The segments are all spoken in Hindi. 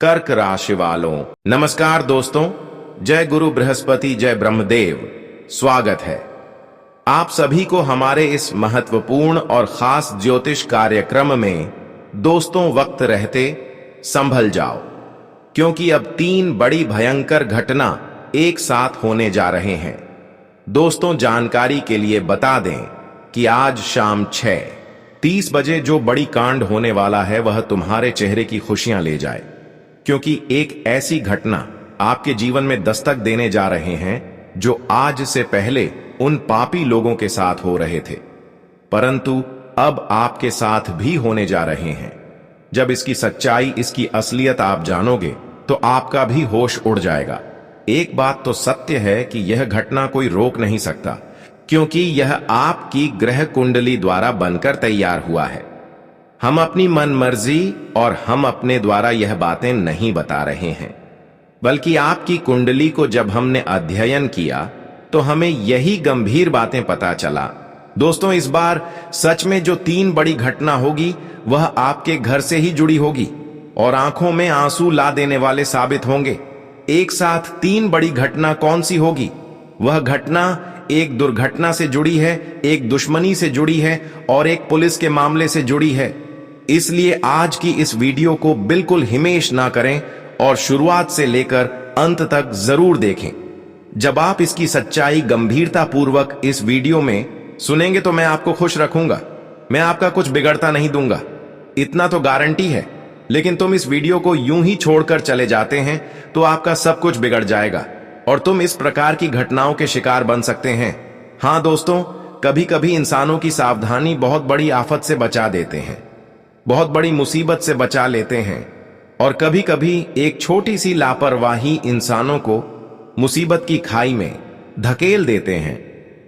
कर्क राशि वालों, नमस्कार दोस्तों। जय गुरु बृहस्पति, जय ब्रह्मदेव। स्वागत है आप सभी को हमारे इस महत्वपूर्ण और खास ज्योतिष कार्यक्रम में। दोस्तों, वक्त रहते संभल जाओ, क्योंकि अब 3 बड़ी भयंकर घटना एक साथ होने जा रहे हैं। दोस्तों, जानकारी के लिए बता दें कि आज शाम 6:30 बजे जो बड़ी कांड होने वाला है वह तुम्हारे चेहरे की खुशियां ले जाए, क्योंकि एक ऐसी घटना आपके जीवन में दस्तक देने जा रहे हैं जो आज से पहले उन पापी लोगों के साथ हो रहे थे, परंतु अब आपके साथ भी होने जा रहे हैं। जब इसकी सच्चाई, इसकी असलियत आप जानोगे तो आपका भी होश उड़ जाएगा। एक बात तो सत्य है कि यह घटना कोई रोक नहीं सकता, क्योंकि यह आपकी ग्रह कुंडली द्वारा बनकर तैयार हुआ है। हम अपनी मन मर्जी और हम अपने द्वारा यह बातें नहीं बता रहे हैं, बल्कि आपकी कुंडली को जब हमने अध्ययन किया तो हमें यही गंभीर बातें पता चला। दोस्तों, इस बार सच में जो 3 बड़ी घटना होगी वह आपके घर से ही जुड़ी होगी और आंखों में आंसू ला देने वाले साबित होंगे। एक साथ 3 बड़ी घटना कौन सी होगी? वह घटना एक दुर्घटना से जुड़ी है, एक दुश्मनी से जुड़ी है और एक पुलिस के मामले से जुड़ी है। इसलिए आज की इस वीडियो को बिल्कुल हिमेश ना करें और शुरुआत से लेकर अंत तक जरूर देखें। जब आप इसकी सच्चाई गंभीरता पूर्वक इस वीडियो में सुनेंगे तो मैं आपको खुश रखूंगा, मैं आपका कुछ बिगड़ता नहीं दूंगा, इतना तो गारंटी है। लेकिन तुम इस वीडियो को यूं ही छोड़कर चले जाते हैं तो आपका सब कुछ बिगड़ जाएगा और तुम इस प्रकार की घटनाओं के शिकार बन सकते हैं। हां दोस्तों, कभी कभी इंसानों की सावधानी बहुत बड़ी आफत से बचा देते हैं, बहुत बड़ी मुसीबत से बचा लेते हैं, और कभी कभी एक छोटी सी लापरवाही इंसानों को मुसीबत की खाई में धकेल देते हैं।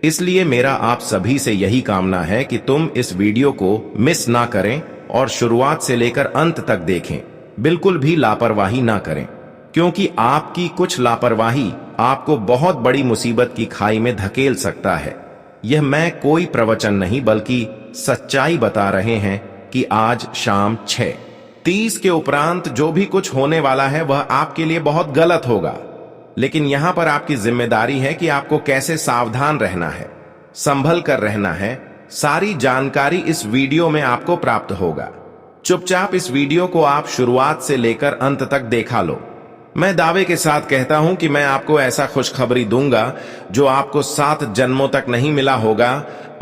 इसलिए मेरा आप सभी से यही कामना है कि तुम इस वीडियो को मिस ना करें और शुरुआत से लेकर अंत तक देखें, बिल्कुल भी लापरवाही ना करें, क्योंकि आपकी कुछ लापरवाही आपको बहुत बड़ी मुसीबत की खाई में धकेल सकता है। यह मैं कोई प्रवचन नहीं बल्कि सच्चाई बता रहे हैं कि आज शाम 6:30 के उपरांत जो भी कुछ होने वाला है वह आपके लिए बहुत गलत होगा। लेकिन यहां पर आपकी जिम्मेदारी है कि आपको कैसे सावधान रहना है, संभल कर रहना है। सारी जानकारी इस वीडियो में आपको प्राप्त होगा। चुपचाप इस वीडियो को आप शुरुआत से लेकर अंत तक देखा लो। मैं दावे के साथ कहता हूं कि मैं आपको ऐसा खुशखबरी दूंगा जो आपको 7 जन्मों तक नहीं मिला होगा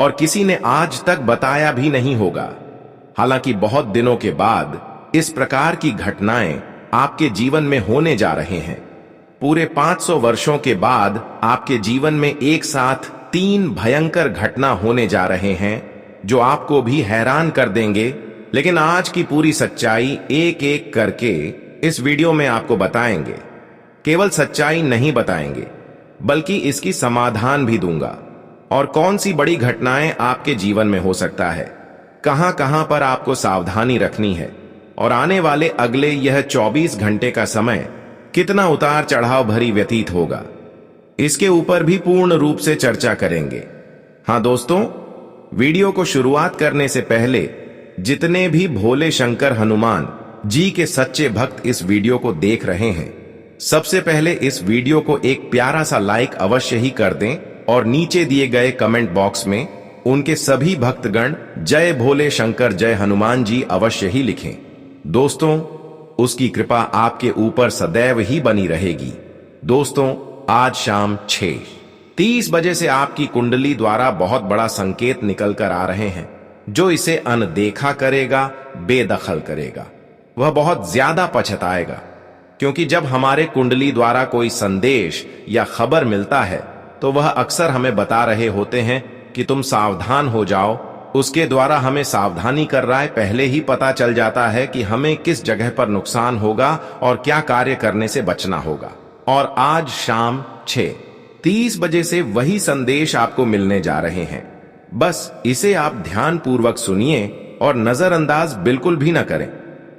और किसी ने आज तक बताया भी नहीं होगा। हालांकि बहुत दिनों के बाद इस प्रकार की घटनाएं आपके जीवन में होने जा रहे हैं। पूरे 500 वर्षों के बाद आपके जीवन में एक साथ 3 भयंकर घटना होने जा रहे हैं जो आपको भी हैरान कर देंगे। लेकिन आज की पूरी सच्चाई एक एक करके इस वीडियो में आपको बताएंगे। केवल सच्चाई नहीं बताएंगे, बल्कि इसकी समाधान भी दूंगा। और कौन सी बड़ी घटनाएं आपके जीवन में हो सकता है, कहां कहां पर आपको सावधानी रखनी है, और आने वाले अगले यह 24 घंटे का समय कितना उतार चढ़ाव भरी व्यतीत होगा, इसके ऊपर भी पूर्ण रूप से चर्चा करेंगे। हां दोस्तों, वीडियो को शुरुआत करने से पहले जितने भी भोले शंकर हनुमान जी के सच्चे भक्त इस वीडियो को देख रहे हैं, सबसे पहले इस वीडियो को एक प्यारा सा लाइक अवश्य ही कर दें और नीचे दिए गए कमेंट बॉक्स में उनके सभी भक्तगण जय भोले शंकर जय हनुमान जी अवश्य ही लिखें। दोस्तों, उसकी कृपा आपके ऊपर सदैव ही बनी रहेगी। दोस्तों, आज शाम 6:30 बजे से आपकी कुंडली द्वारा बहुत बड़ा संकेत निकल कर आ रहे हैं, जो इसे अनदेखा करेगा, बेदखल करेगा। वह बहुत ज्यादा पछताएगा, क्योंकि जब हमारे कुंडली द्वारा कोई संदेश या खबर मिलता है तो वह अक्सर हमें बता रहे होते हैं कि तुम सावधान हो जाओ। उसके द्वारा हमें सावधानी कर रहा है, पहले ही पता चल जाता है कि हमें किस जगह पर नुकसान होगा और क्या कार्य करने से बचना होगा। और आज शाम 6:30 बजे से वही संदेश आपको मिलने जा रहे हैं। बस इसे आप ध्यान पूर्वक सुनिए और नजरअंदाज बिल्कुल भी ना करें।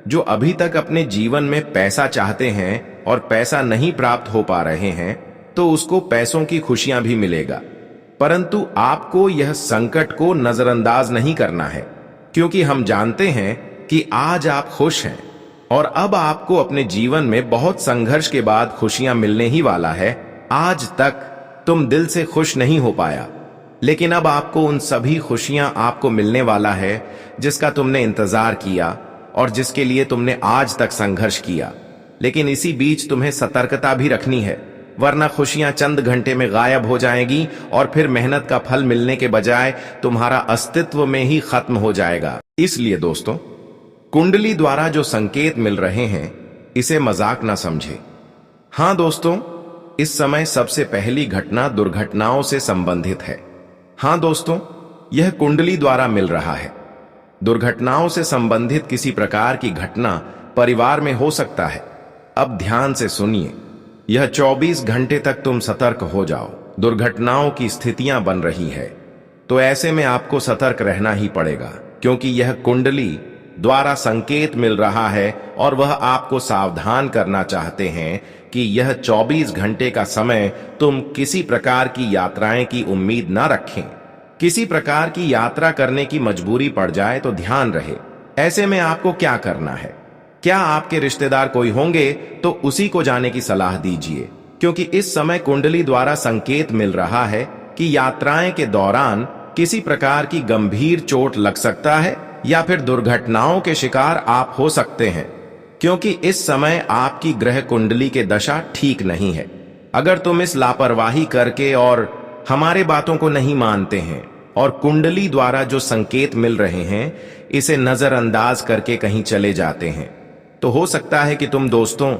जो अभी तक अपने जीवन में पैसा चाहते हैं और पैसा नहीं प्राप्त हो पा रहे हैं, तो उसको पैसों की खुशियां भी मिलेगा, परंतु आपको यह संकट को नजरअंदाज नहीं करना है, क्योंकि हम जानते हैं कि आज आप खुश हैं, और अब आपको अपने जीवन में बहुत संघर्ष के बाद खुशियां मिलने ही वाला है। आज तक तुम दिल से खुश नहीं हो पाया, लेकिन अब आपको उन सभी खुशियां आपको मिलने वाला है जिसका तुमने इंतजार किया और जिसके लिए तुमने आज तक संघर्ष किया। लेकिन इसी बीच तुम्हें सतर्कता भी रखनी है, वरना खुशियां चंद घंटे में गायब हो जाएंगी और फिर मेहनत का फल मिलने के बजाय तुम्हारा अस्तित्व में ही खत्म हो जाएगा। इसलिए दोस्तों, कुंडली द्वारा जो संकेत मिल रहे हैं इसे मजाक ना समझे। हां दोस्तों, इस समय सबसे पहली घटना दुर्घटनाओं से संबंधित है। हां दोस्तों, यह कुंडली द्वारा मिल रहा है। दुर्घटनाओं से संबंधित किसी प्रकार की घटना परिवार में हो सकता है। अब ध्यान से सुनिए, यह 24 घंटे तक तुम सतर्क हो जाओ। दुर्घटनाओं की स्थितियां बन रही है, तो ऐसे में आपको सतर्क रहना ही पड़ेगा, क्योंकि यह कुंडली द्वारा संकेत मिल रहा है और वह आपको सावधान करना चाहते हैं कि यह 24 घंटे का समय तुम किसी प्रकार की यात्राएं की उम्मीद ना रखें। किसी प्रकार की यात्रा करने की मजबूरी पड़ जाए तो ध्यान रहे। ऐसे में आपको क्या करना है? क्या आपके रिश्तेदार कोई होंगे तो उसी को जाने की सलाह दीजिए, क्योंकि इस समय कुंडली द्वारा संकेत मिल रहा है कि यात्राएं के दौरान किसी प्रकार की गंभीर चोट लग सकता है या फिर दुर्घटनाओं के शिकार आप हो सकते हैं, क्योंकि इस समय आपकी ग्रह कुंडली के दशा ठीक नहीं है। अगर तुम इस लापरवाही करके और हमारे बातों को नहीं मानते हैं और कुंडली द्वारा जो संकेत मिल रहे हैं इसे नजरअंदाज करके कहीं चले जाते हैं, तो हो सकता है कि तुम दोस्तों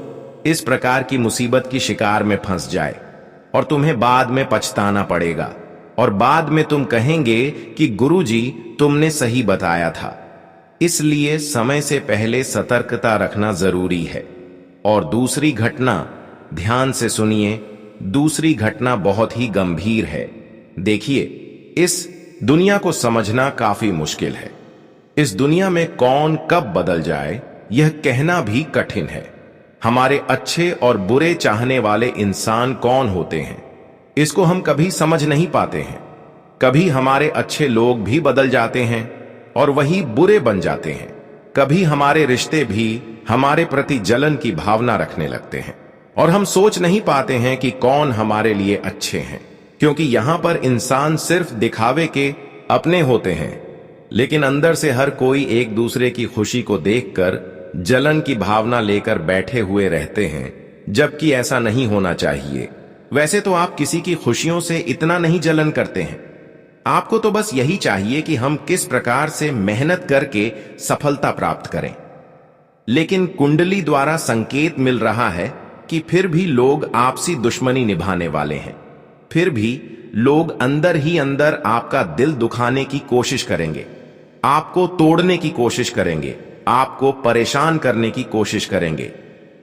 इस प्रकार की मुसीबत की शिकार में फंस जाए और तुम्हें बाद में पछताना पड़ेगा और बाद में तुम कहेंगे कि गुरुजी तुमने सही बताया था। इसलिए समय से पहले सतर्कता रखना जरूरी है। और दूसरी घटना, ध्यान से सुनिए, दूसरी घटना बहुत ही गंभीर है। देखिए, इस दुनिया को समझना काफी मुश्किल है। इस दुनिया में कौन कब बदल जाए यह कहना भी कठिन है। हमारे अच्छे और बुरे चाहने वाले इंसान कौन होते हैं इसको हम कभी समझ नहीं पाते हैं। कभी हमारे अच्छे लोग भी बदल जाते हैं और वही बुरे बन जाते हैं। कभी हमारे रिश्ते भी हमारे प्रति जलन की भावना रखने लगते हैं और हम सोच नहीं पाते हैं कि कौन हमारे लिए अच्छे हैं, क्योंकि यहां पर इंसान सिर्फ दिखावे के अपने होते हैं, लेकिन अंदर से हर कोई एक दूसरे की खुशी को देखकर जलन की भावना लेकर बैठे हुए रहते हैं, जबकि ऐसा नहीं होना चाहिए। वैसे तो आप किसी की खुशियों से इतना नहीं जलन करते हैं। आपको तो बस यही चाहिए कि हम किस प्रकार से मेहनत करके सफलता प्राप्त करें। लेकिन कुंडली द्वारा संकेत मिल रहा है कि फिर भी लोग आपसी दुश्मनी निभाने वाले हैं। फिर भी लोग अंदर ही अंदर आपका दिल दुखाने की कोशिश करेंगे, आपको तोड़ने की कोशिश करेंगे, आपको परेशान करने की कोशिश करेंगे।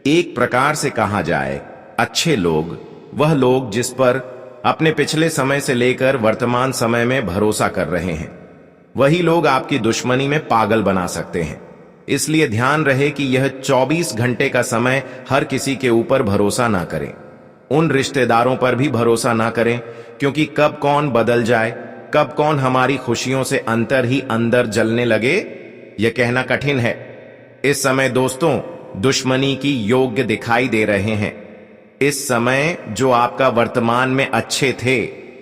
एक प्रकार से कहा जाए, अच्छे लोग वह लोग जिस पर अपने पिछले समय से लेकर वर्तमान समय में भरोसा कर रहे हैं, वही लोग आपकी दुश्मनी में पागल बना सकते हैं। इसलिए ध्यान रहे कि यह 24 घंटे का समय हर किसी के ऊपर भरोसा ना करें। उन रिश्तेदारों पर भी भरोसा ना करें, क्योंकि कब कौन बदल जाए, कब कौन हमारी खुशियों से अंतर ही अंदर जलने लगे, यह कहना कठिन है। इस समय दोस्तों दुश्मनी की योग्य दिखाई दे रहे हैं। इस समय जो आपका वर्तमान में अच्छे थे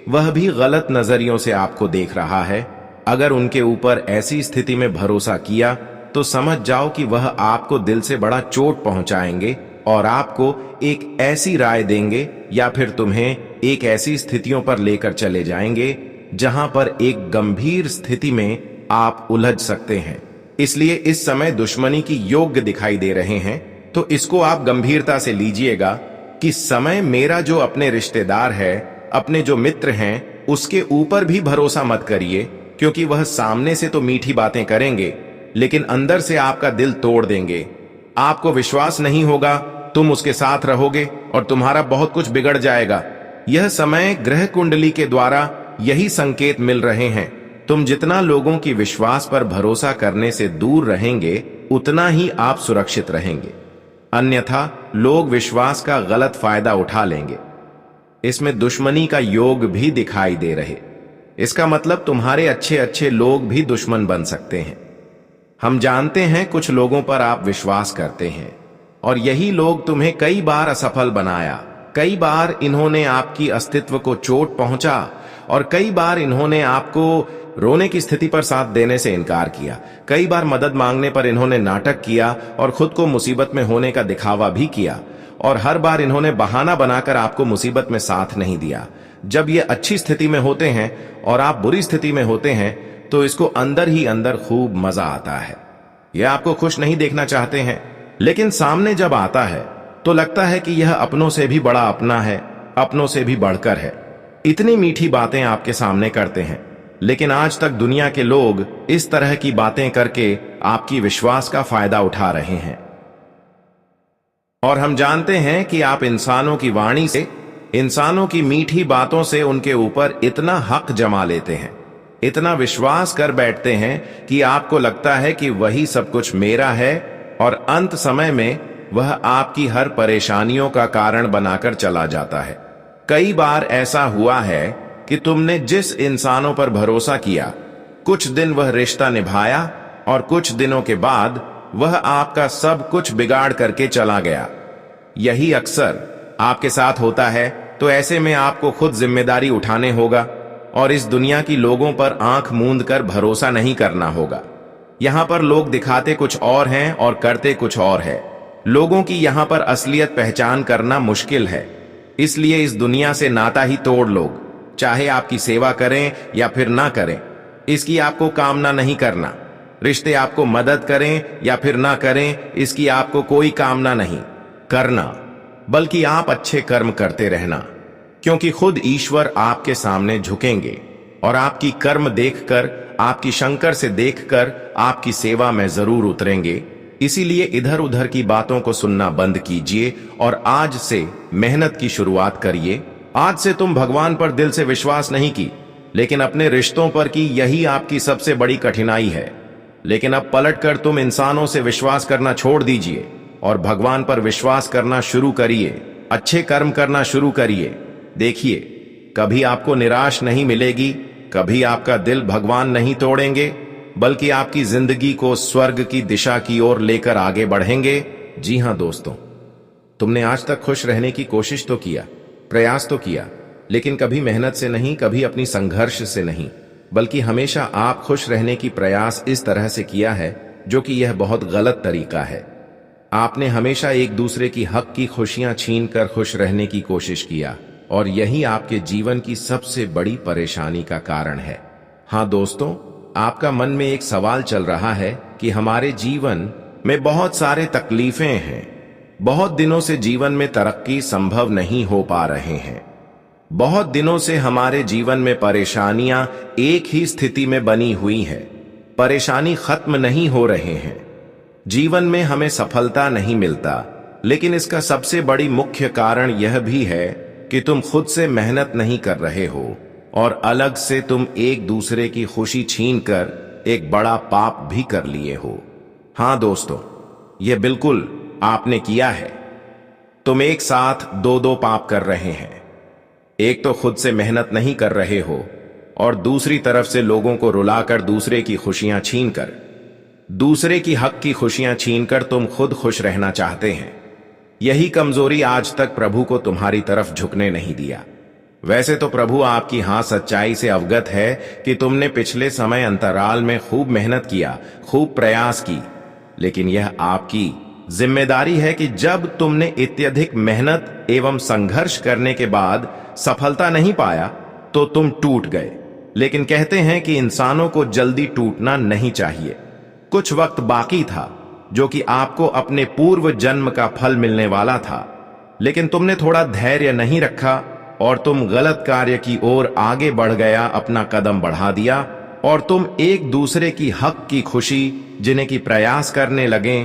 वह भी गलत नजरियों से आपको देख रहा है। अगर उनके ऊपर ऐसी स्थिति में भरोसा किया तो समझ जाओ कि वह आपको दिल से बड़ा चोट पहुंचाएंगे और आपको एक ऐसी राय देंगे या फिर तुम्हें एक ऐसी स्थितियों पर लेकर चले जाएंगे जहां पर एक गंभीर स्थिति में आप उलझ सकते हैं। इसलिए इस समय दुश्मनी की योग्य दिखाई दे रहे हैं, तो इसको आप गंभीरता से लीजिएगा कि समय मेरा जो अपने रिश्तेदार है, अपने जो मित्र हैं, उसके ऊपर भी भरोसा मत करिए, क्योंकि वह सामने से तो मीठी बातें करेंगे लेकिन अंदर से आपका दिल तोड़ देंगे। आपको विश्वास नहीं होगा, तुम उसके साथ रहोगे और तुम्हारा बहुत कुछ बिगड़ जाएगा। यह समय ग्रह कुंडली के द्वारा यही संकेत मिल रहे हैं। तुम जितना लोगों की विश्वास पर भरोसा करने से दूर रहेंगे उतना ही आप सुरक्षित रहेंगे, अन्यथा लोग विश्वास का गलत फायदा उठा लेंगे। इसमें दुश्मनी का योग भी दिखाई दे रहे, इसका मतलब तुम्हारे अच्छे अच्छे लोग भी दुश्मन बन सकते हैं। हम जानते हैं कुछ लोगों पर आप विश्वास करते हैं और यही लोग तुम्हें कई बार असफल बनाया। कई बार इन्होंने आपकी अस्तित्व को चोट पहुंचा और कई बार इन्होंने आपको रोने की स्थिति पर साथ देने से इनकार किया। कई बार मदद मांगने पर इन्होंने नाटक किया और खुद को मुसीबत में होने का दिखावा भी किया, और हर बार इन्होंने बहाना बनाकर आपको मुसीबत में साथ नहीं दिया। जब ये अच्छी स्थिति में होते हैं और आप बुरी स्थिति में होते हैं तो इसको अंदर ही अंदर खूब मजा आता है। यह आपको खुश नहीं देखना चाहते हैं, लेकिन सामने जब आता है तो लगता है कि यह अपनों से भी बड़ा अपना है, अपनों से भी बढ़कर है। इतनी मीठी बातें आपके सामने करते हैं, लेकिन आज तक दुनिया के लोग इस तरह की बातें करके आपकी विश्वास का फायदा उठा रहे हैं। और हम जानते हैं कि आप इंसानों की वाणी से, इंसानों की मीठी बातों से उनके ऊपर इतना हक जमा लेते हैं, इतना विश्वास कर बैठते हैं कि आपको लगता है कि वही सब कुछ मेरा है, और अंत समय में वह आपकी हर परेशानियों का कारण बनाकर चला जाता है। कई बार ऐसा हुआ है कि तुमने जिस इंसानों पर भरोसा किया, कुछ दिन वह रिश्ता निभाया और कुछ दिनों के बाद वह आपका सब कुछ बिगाड़ करके चला गया। यही अक्सर आपके साथ होता है, तो ऐसे में आपको खुद जिम्मेदारी उठाने होगा और इस दुनिया की लोगों पर आंख मूंद कर भरोसा नहीं करना होगा। यहां पर लोग दिखाते कुछ और हैं और करते कुछ और है। लोगों की यहां पर असलियत पहचान करना मुश्किल है, इसलिए इस दुनिया से नाता ही तोड़ लोग, चाहे आपकी सेवा करें या फिर ना करें, इसकी आपको कामना नहीं करना। रिश्ते आपको मदद करें या फिर ना करें, इसकी आपको कोई कामना नहीं करना, बल्कि आप अच्छे कर्म करते रहना, क्योंकि खुद ईश्वर आपके सामने झुकेंगे और आपकी कर्म देखकर, आपकी शंकर से देखकर आपकी सेवा में जरूर उतरेंगे। इसीलिए इधर उधर की बातों को सुनना बंद कीजिए और आज से मेहनत की शुरुआत करिए। आज से तुम भगवान पर दिल से विश्वास नहीं की, लेकिन अपने रिश्तों पर की। यही आपकी सबसे बड़ी कठिनाई है। लेकिन अब पलटकर तुम इंसानों से विश्वास करना छोड़ दीजिए और भगवान पर विश्वास करना शुरू करिए। अच्छे कर्म करना शुरू करिए। देखिए, कभी आपको निराश नहीं मिलेगी, कभी आपका दिल भगवान नहीं तोड़ेंगे, बल्कि आपकी जिंदगी को स्वर्ग की दिशा की ओर लेकर आगे बढ़ेंगे। जी हां दोस्तों, तुमने आज तक खुश रहने की कोशिश तो किया, प्रयास तो किया, लेकिन कभी मेहनत से नहीं, कभी अपनी संघर्ष से नहीं, बल्कि हमेशा आप खुश रहने की प्रयास इस तरह से किया है, जो कि यह बहुत गलत तरीका है। आपने हमेशा एक दूसरे की हक की खुशियां छीन कर खुश रहने की कोशिश किया, और यही आपके जीवन की सबसे बड़ी परेशानी का कारण है। हाँ दोस्तों, आपका मन में एक सवाल चल रहा है कि हमारे जीवन में बहुत सारे तकलीफें हैं, बहुत दिनों से जीवन में तरक्की संभव नहीं हो पा रहे हैं, बहुत दिनों से हमारे जीवन में परेशानियां एक ही स्थिति में बनी हुई है, परेशानी खत्म नहीं हो रहे हैं, जीवन में हमें सफलता नहीं मिलता। लेकिन इसका सबसे बड़ी मुख्य कारण यह भी है कि तुम खुद से मेहनत नहीं कर रहे हो और अलग से तुम एक दूसरे की खुशी छीनकर एक बड़ा पाप भी कर लिए हो। हाँ दोस्तों, यह बिल्कुल आपने किया है। तुम एक साथ दो दो पाप कर रहे हैं। एक तो खुद से मेहनत नहीं कर रहे हो और दूसरी तरफ से लोगों को रुलाकर दूसरे की खुशियां छीनकर, दूसरे की हक की खुशियां छीनकर तुम खुद खुश रहना चाहते हैं। यही कमजोरी आज तक प्रभु को तुम्हारी तरफ झुकने नहीं दिया। वैसे तो प्रभु आपकी हाँ सच्चाई से अवगत है कि तुमने पिछले समय अंतराल में खूब मेहनत किया, खूब प्रयास की, लेकिन यह आपकी जिम्मेदारी है कि जब तुमने इत्यधिक मेहनत एवं संघर्ष करने के बाद सफलता नहीं पाया तो तुम टूट गए। लेकिन कहते हैं कि इंसानों को जल्दी टूटना नहीं चाहिए। कुछ वक्त बाकी था जो कि आपको अपने पूर्व जन्म का फल मिलने वाला था, लेकिन तुमने थोड़ा धैर्य नहीं रखा और तुम गलत कार्य की ओर आगे बढ़ गया, अपना कदम बढ़ा दिया और तुम एक दूसरे की हक की खुशी जिन्हें की प्रयास करने लगे।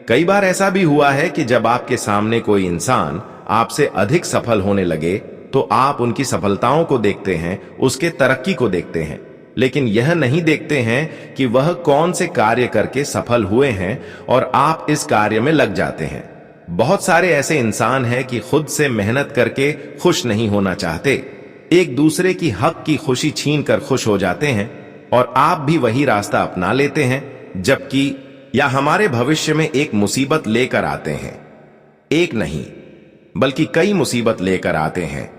कई बार ऐसा भी हुआ है कि जब आपके सामने कोई इंसान आपसे अधिक सफल होने लगे तो आप उनकी सफलताओं को देखते हैं, उसके तरक्की को देखते हैं, लेकिन यह नहीं देखते हैं कि वह कौन से कार्य करके सफल हुए हैं और आप इस कार्य में लग जाते हैं। बहुत सारे ऐसे इंसान हैं कि खुद से मेहनत करके खुश नहीं होना चाहते, एक दूसरे की हक की खुशी छीन कर खुश हो जाते हैं और आप भी वही रास्ता अपना लेते हैं, जबकि या हमारे भविष्य में एक मुसीबत लेकर आते हैं। एक नहीं बल्कि कई मुसीबत लेकर आते हैं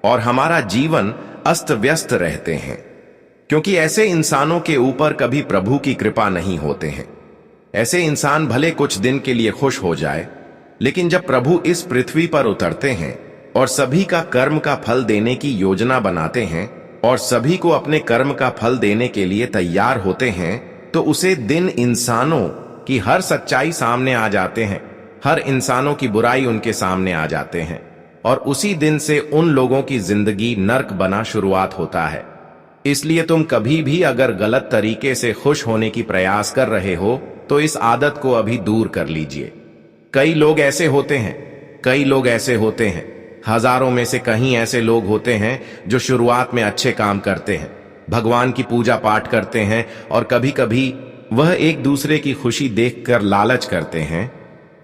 और हमारा जीवन अस्त व्यस्त रहते हैं, क्योंकि ऐसे इंसानों के ऊपर कभी प्रभु की कृपा नहीं होते हैं। ऐसे इंसान भले कुछ दिन के लिए खुश हो जाए, लेकिन जब प्रभु इस पृथ्वी पर उतरते हैं और सभी का कर्म का फल देने की योजना बनाते हैं और सभी को अपने कर्म का फल देने के लिए तैयार होते हैं, तो उसे दिन इंसानों की हर सच्चाई सामने आ जाते हैं, हर इंसानों की बुराई उनके सामने आ जाते हैं और उसी दिन से उन लोगों की जिंदगी नर्क बना शुरुआत होता है। इसलिए तुम कभी भी अगर गलत तरीके से खुश होने की प्रयास कर रहे हो तो इस आदत को अभी दूर कर लीजिए। कई लोग ऐसे होते हैं, हजारों में से कहीं ऐसे लोग होते हैं जो शुरुआत में अच्छे काम करते हैं, भगवान की पूजा पाठ करते हैं और कभी कभी वह एक दूसरे की खुशी देखकर लालच करते हैं,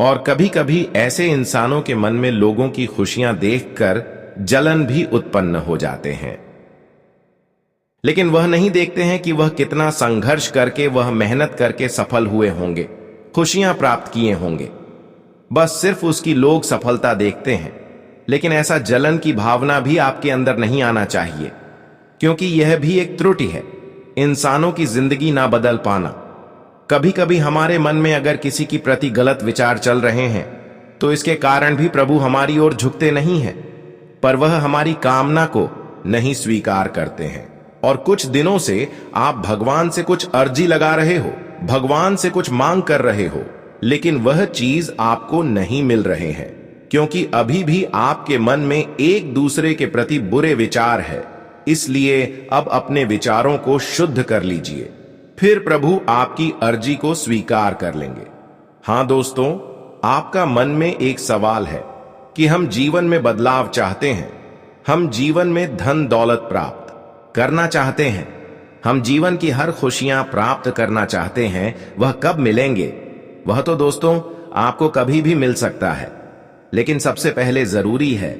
और कभी कभी ऐसे इंसानों के मन में लोगों की खुशियां देखकर जलन भी उत्पन्न हो जाते हैं। लेकिन वह नहीं देखते हैं कि वह कितना संघर्ष करके, वह मेहनत करके सफल हुए होंगे, खुशियां प्राप्त किए होंगे। बस सिर्फ उसकी लोग सफलता देखते हैं, लेकिन ऐसा जलन की भावना भी आपके अंदर नहीं आना चाहिए, क्योंकि यह भी एक त्रुटि है, इंसानों की जिंदगी ना बदल पाना। कभी कभी हमारे मन में अगर किसी की प्रति गलत विचार चल रहे हैं तो इसके कारण भी प्रभु हमारी ओर झुकते नहीं हैं, पर वह हमारी कामना को नहीं स्वीकार करते हैं। और कुछ दिनों से आप भगवान से कुछ अर्जी लगा रहे हो, भगवान से कुछ मांग कर रहे हो, लेकिन वह चीज आपको नहीं मिल रहे हैं, क्योंकि अभी भी आपके मन में एक दूसरे के प्रति बुरे विचार है। इसलिए अब अपने विचारों को शुद्ध कर लीजिए, फिर प्रभु आपकी अर्जी को स्वीकार कर लेंगे। हां दोस्तों, आपका मन में एक सवाल है कि हम जीवन में बदलाव चाहते हैं, हम जीवन में धन दौलत प्राप्त करना चाहते हैं, हम जीवन की हर खुशियां प्राप्त करना चाहते हैं, वह कब मिलेंगे? वह तो दोस्तों आपको कभी भी मिल सकता है, लेकिन सबसे पहले जरूरी है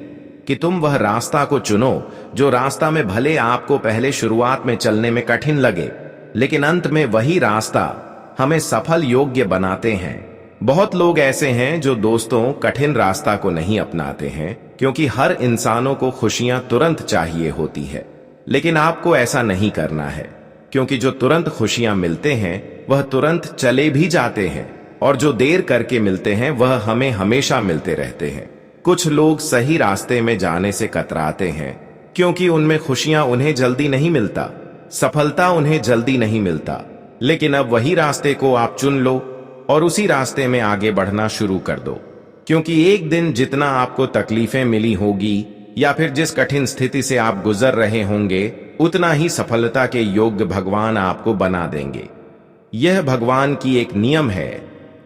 कि तुम वह रास्ता को चुनो जो रास्ता में भले आपको पहले शुरुआत में चलने में कठिन लगे, लेकिन अंत में वही रास्ता हमें सफल योग्य बनाते हैं। बहुत लोग ऐसे हैं जो दोस्तों कठिन रास्ता को नहीं अपनाते हैं, क्योंकि हर इंसानों को खुशियां तुरंत चाहिए होती है, लेकिन आपको ऐसा नहीं करना है, क्योंकि जो तुरंत खुशियां मिलते हैं वह तुरंत चले भी जाते हैं, और जो देर करके मिलते हैं वह हमें हमेशा मिलते रहते हैं। कुछ लोग सही रास्ते में जाने से कतराते हैं, क्योंकि उनमें खुशियां उन्हें जल्दी नहीं मिलता, सफलता उन्हें जल्दी नहीं मिलता। लेकिन अब वही रास्ते को आप चुन लो और उसी रास्ते में आगे बढ़ना शुरू कर दो, क्योंकि एक दिन जितना आपको तकलीफें मिली होगी या फिर जिस कठिन स्थिति से आप गुजर रहे होंगे, उतना ही सफलता के योग्य भगवान आपको बना देंगे। यह भगवान की एक नियम है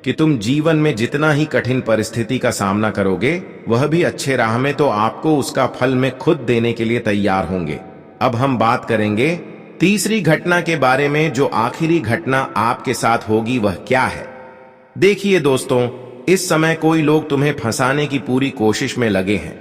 कि तुम जीवन में जितना ही कठिन परिस्थिति का सामना करोगे, वह भी अच्छे राह में तो आपको उसका फल में खुद देने के लिए तैयार होंगे। अब हम बात करेंगे तीसरी घटना के बारे में, जो आखिरी घटना आपके साथ होगी वह क्या है। देखिए दोस्तों, इस समय कोई लोग तुम्हें फंसाने की पूरी कोशिश में लगे हैं,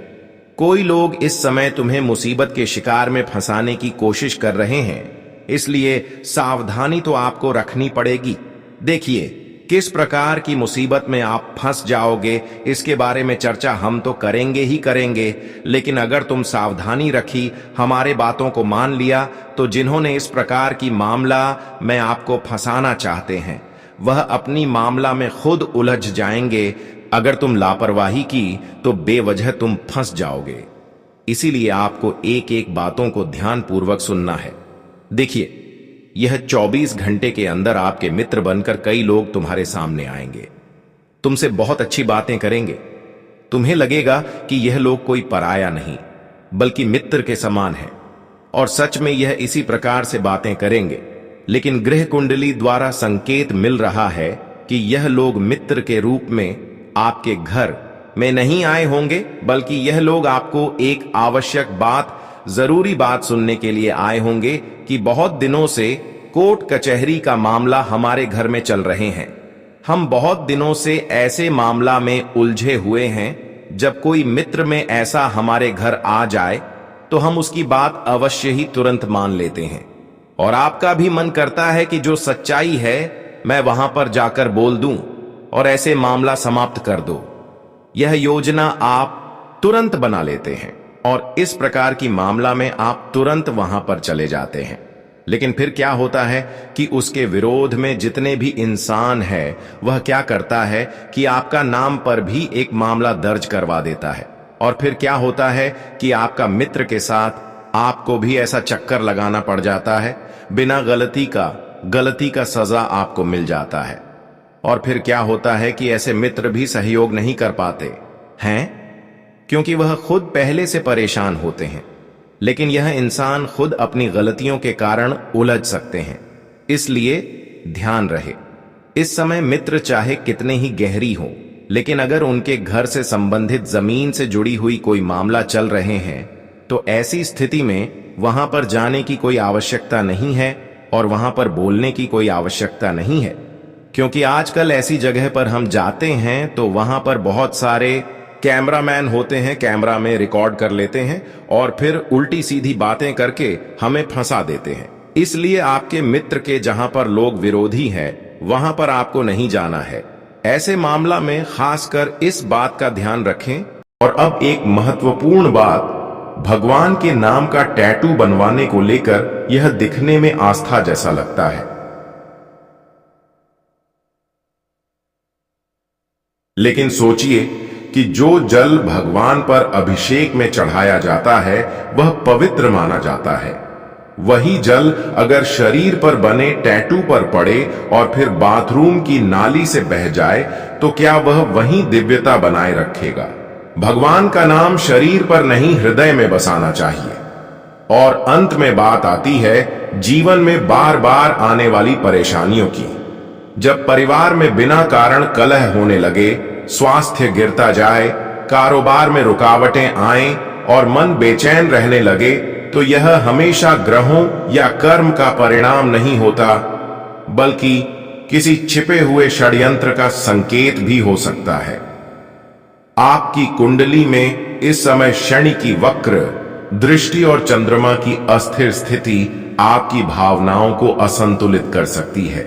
कोई लोग इस समय तुम्हें मुसीबत के शिकार में फंसाने की कोशिश कर रहे हैं, इसलिए सावधानी तो आपको रखनी पड़ेगी। देखिए किस प्रकार की मुसीबत में आप फंस जाओगे, इसके बारे में चर्चा हम तो करेंगे ही करेंगे, लेकिन अगर तुम सावधानी रखी, हमारे बातों को मान लिया, तो जिन्होंने इस प्रकार की मामला में आपको फंसाना चाहते हैं वह अपनी मामला में खुद उलझ जाएंगे। अगर तुम लापरवाही की तो बेवजह तुम फंस जाओगे। इसीलिए आपको एक एक बातों को ध्यानपूर्वक सुनना है। देखिए, यह 24 घंटे के अंदर आपके मित्र बनकर कई लोग तुम्हारे सामने आएंगे, तुमसे बहुत अच्छी बातें करेंगे। तुम्हें लगेगा कि यह लोग कोई पराया नहीं बल्कि मित्र के समान है, और सच में यह इसी प्रकार से बातें करेंगे। लेकिन गृह कुंडली द्वारा संकेत मिल रहा है कि यह लोग मित्र के रूप में आपके घर में नहीं आए होंगे, बल्कि यह लोग आपको एक आवश्यक बात, जरूरी बात सुनने के लिए आए होंगे कि बहुत दिनों से कोर्ट कचहरी का मामला हमारे घर में चल रहे हैं। हम बहुत दिनों से ऐसे मामला में उलझे हुए हैं। जब कोई मित्र में ऐसा हमारे घर आ जाए तो हम उसकी बात अवश्य ही तुरंत मान लेते हैं, और आपका भी मन करता है कि जो सच्चाई है मैं वहां पर जाकर बोल दूं और ऐसे मामला समाप्त कर दो। यह योजना आप तुरंत बना लेते हैं और इस प्रकार की मामला में आप तुरंत वहां पर चले जाते हैं। लेकिन फिर क्या होता है कि उसके विरोध में जितने भी इंसान है वह क्या करता है कि आपका नाम पर भी एक मामला दर्ज करवा देता है। और फिर क्या होता है कि आपका मित्र के साथ आपको भी ऐसा चक्कर लगाना पड़ जाता है, बिना गलती का सजा आपको मिल जाता है। और फिर क्या होता है कि ऐसे मित्र भी सहयोग नहीं कर पाते हैं, क्योंकि वह खुद पहले से परेशान होते हैं। लेकिन यह इंसान खुद अपनी गलतियों के कारण उलझ सकते हैं। इसलिए ध्यान रहे, इस समय मित्र चाहे कितने ही गहरी हो, लेकिन अगर उनके घर से संबंधित जमीन से जुड़ी हुई कोई मामला चल रहे हैं तो ऐसी स्थिति में वहां पर जाने की कोई आवश्यकता नहीं है और वहां पर बोलने की कोई आवश्यकता नहीं है। क्योंकि आजकल ऐसी जगह पर हम जाते हैं तो वहां पर बहुत सारे कैमरामैन होते हैं, कैमरा में रिकॉर्ड कर लेते हैं और फिर उल्टी सीधी बातें करके हमें फंसा देते हैं। इसलिए आपके मित्र के जहां पर लोग विरोधी हैं वहां पर आपको नहीं जाना है। ऐसे मामला में खासकर इस बात का ध्यान रखें। और अब एक महत्वपूर्ण बात, भगवान के नाम का टैटू बनवाने को लेकर यह दिखने में आस्था जैसा लगता है, लेकिन सोचिए कि जो जल भगवान पर अभिषेक में चढ़ाया जाता है वह पवित्र माना जाता है। वही जल अगर शरीर पर बने टैटू पर पड़े और फिर बाथरूम की नाली से बह जाए तो क्या वह वही दिव्यता बनाए रखेगा? भगवान का नाम शरीर पर नहीं, हृदय में बसाना चाहिए। और अंत में बात आती है जीवन में बार बार आने वाली परेशानियों की। जब परिवार में बिना कारण कलह होने लगे, स्वास्थ्य गिरता जाए, कारोबार में रुकावटें आएं और मन बेचैन रहने लगे, तो यह हमेशा ग्रहों या कर्म का परिणाम नहीं होता, बल्कि किसी छिपे हुए षड्यंत्र का संकेत भी हो सकता है। आपकी कुंडली में इस समय शनि की वक्र दृष्टि और चंद्रमा की अस्थिर स्थिति आपकी भावनाओं को असंतुलित कर सकती है।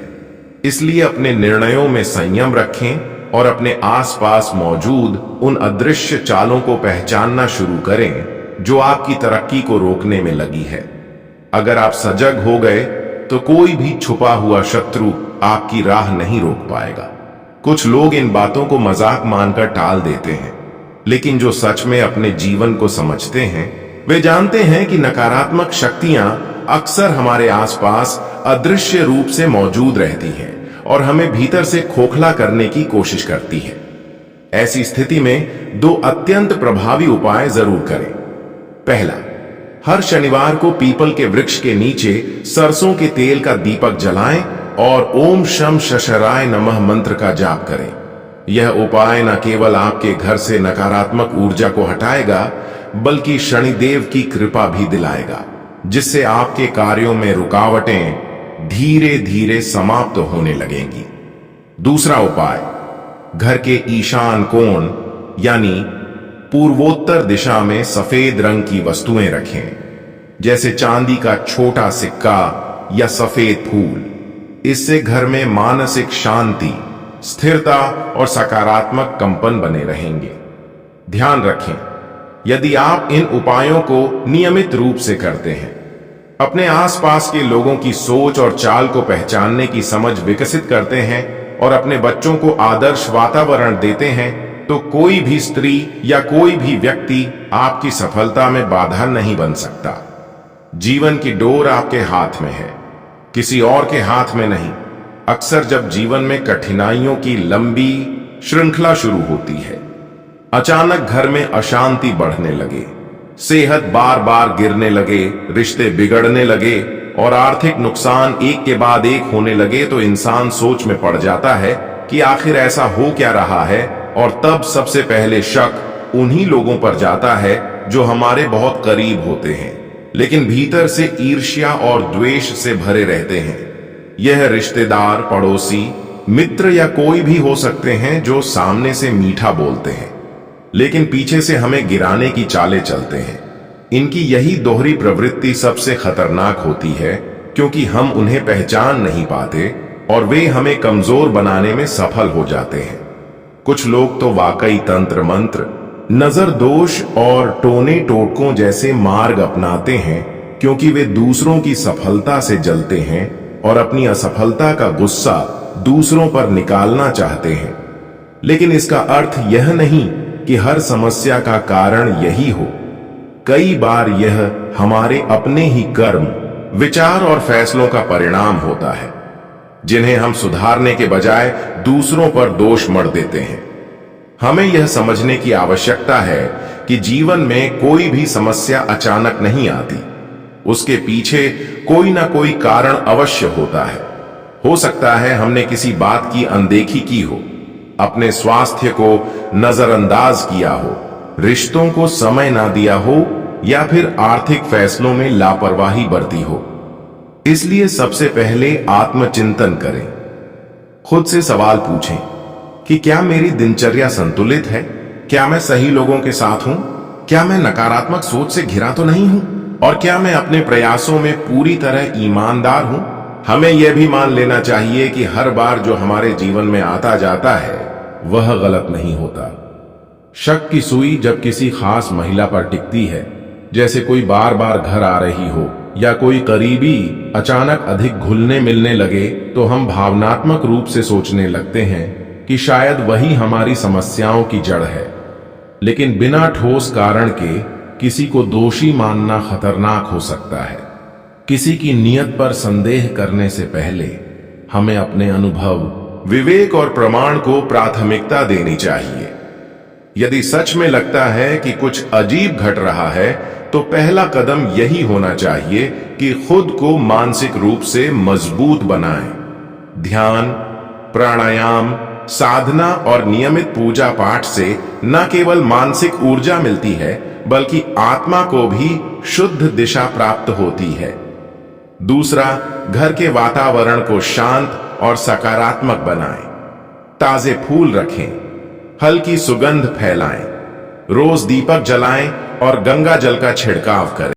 इसलिए अपने निर्णयों में संयम रखें और अपने आसपास मौजूद उन अदृश्य चालों को पहचानना शुरू करें जो आपकी तरक्की को रोकने में लगी है। अगर आप सजग हो गए तो कोई भी छुपा हुआ शत्रु आपकी राह नहीं रोक पाएगा। कुछ लोग इन बातों को मजाक मानकर टाल देते हैं, लेकिन जो सच में अपने जीवन को समझते हैं वे जानते हैं कि नकारात्मक शक्तियां अक्सर हमारे आसपास अदृश्य रूप से मौजूद रहती हैं और हमें भीतर से खोखला करने की कोशिश करती है। ऐसी स्थिति में दो अत्यंत प्रभावी उपाय जरूर करें। पहला, हर शनिवार को पीपल के वृक्ष के नीचे सरसों के तेल का दीपक जलाएं और ओम शम शशराय नमः मंत्र का जाप करें। यह उपाय न केवल आपके घर से नकारात्मक ऊर्जा को हटाएगा, बल्कि शनिदेव की कृपा भी दिलाएगा, जिससे आपके कार्यों में रुकावटें धीरे धीरे समाप्त होने लगेंगी। दूसरा उपाय, घर के ईशान कोण यानी पूर्वोत्तर दिशा में सफेद रंग की वस्तुएं रखें, जैसे चांदी का छोटा सिक्का या सफेद फूल। इससे घर में मानसिक शांति, स्थिरता और सकारात्मक कंपन बने रहेंगे। ध्यान रखें, यदि आप इन उपायों को नियमित रूप से करते हैं, अपने आसपास के लोगों की सोच और चाल को पहचानने की समझ विकसित करते हैं और अपने बच्चों को आदर्श वातावरण देते हैं, तो कोई भी स्त्री या कोई भी व्यक्ति आपकी सफलता में बाधा नहीं बन सकता। जीवन की डोर आपके हाथ में है, किसी और के हाथ में नहीं। अक्सर जब जीवन में कठिनाइयों की लंबी श्रृंखला शुरू होती है, अचानक घर में अशांति बढ़ने लगे, सेहत बार बार गिरने लगे, रिश्ते बिगड़ने लगे और आर्थिक नुकसान एक के बाद एक होने लगे, तो इंसान सोच में पड़ जाता है कि आखिर ऐसा हो क्या रहा है। और तब सबसे पहले शक उन्हीं लोगों पर जाता है जो हमारे बहुत करीब होते हैं, लेकिन भीतर से ईर्ष्या और द्वेष से भरे रहते हैं। यह रिश्तेदार, पड़ोसी, मित्र या कोई भी हो सकते हैं जो सामने से मीठा बोलते हैं, लेकिन पीछे से हमें गिराने की चालें चलते हैं। इनकी यही दोहरी प्रवृत्ति सबसे खतरनाक होती है, क्योंकि हम उन्हें पहचान नहीं पाते और वे हमें कमजोर बनाने में सफल हो जाते हैं। कुछ लोग तो वाकई तंत्र मंत्र, नजर दोष और टोने टोटकों जैसे मार्ग अपनाते हैं, क्योंकि वे दूसरों की सफलता से जलते हैं और अपनी असफलता का गुस्सा दूसरों पर निकालना चाहते हैं। लेकिन इसका अर्थ यह नहीं कि हर समस्या का कारण यही हो। कई बार यह हमारे अपने ही कर्म, विचार और फैसलों का परिणाम होता है, जिन्हें हम सुधारने के बजाय दूसरों पर दोष मढ़ देते हैं। हमें यह समझने की आवश्यकता है कि जीवन में कोई भी समस्या अचानक नहीं आती। उसके पीछे कोई ना कोई कारण अवश्य होता है। हो सकता है हमने किसी बात की अनदेखी की हो, अपने स्वास्थ्य को नजरअंदाज किया हो, रिश्तों को समय ना दिया हो या फिर आर्थिक फैसलों में लापरवाही बरती हो। इसलिए सबसे पहले आत्मचिंतन करें। खुद से सवाल पूछें कि क्या मेरी दिनचर्या संतुलित है? क्या मैं सही लोगों के साथ हूं? क्या मैं नकारात्मक सोच से घिरा तो नहीं हूं? और क्या मैं अपने प्रयासों में पूरी तरह ईमानदार हूं? हमें यह भी मान लेना चाहिए कि हर बार जो हमारे जीवन में आता जाता है वह गलत नहीं होता। शक की सुई जब किसी खास महिला पर टिकती है, जैसे कोई बार बार घर आ रही हो या कोई करीबी अचानक अधिक घुलने मिलने लगे, तो हम भावनात्मक रूप से सोचने लगते हैं कि शायद वही हमारी समस्याओं की जड़ है। लेकिन बिना ठोस कारण के किसी को दोषी मानना खतरनाक हो सकता है। किसी की नीयत पर संदेह करने से पहले हमें अपने अनुभव, विवेक और प्रमाण को प्राथमिकता देनी चाहिए। यदि सच में लगता है कि कुछ अजीब घट रहा है, तो पहला कदम यही होना चाहिए कि खुद को मानसिक रूप से मजबूत बनाएं। ध्यान, प्राणायाम, साधना और नियमित पूजा पाठ से न केवल मानसिक ऊर्जा मिलती है, बल्कि आत्मा को भी शुद्ध दिशा प्राप्त होती है। दूसरा, घर के वातावरण को शांत और सकारात्मक बनाएं। ताजे फूल रखें, हल्की सुगंध फैलाएं, रोज दीपक जलाएं और गंगा जल का छिड़काव करें।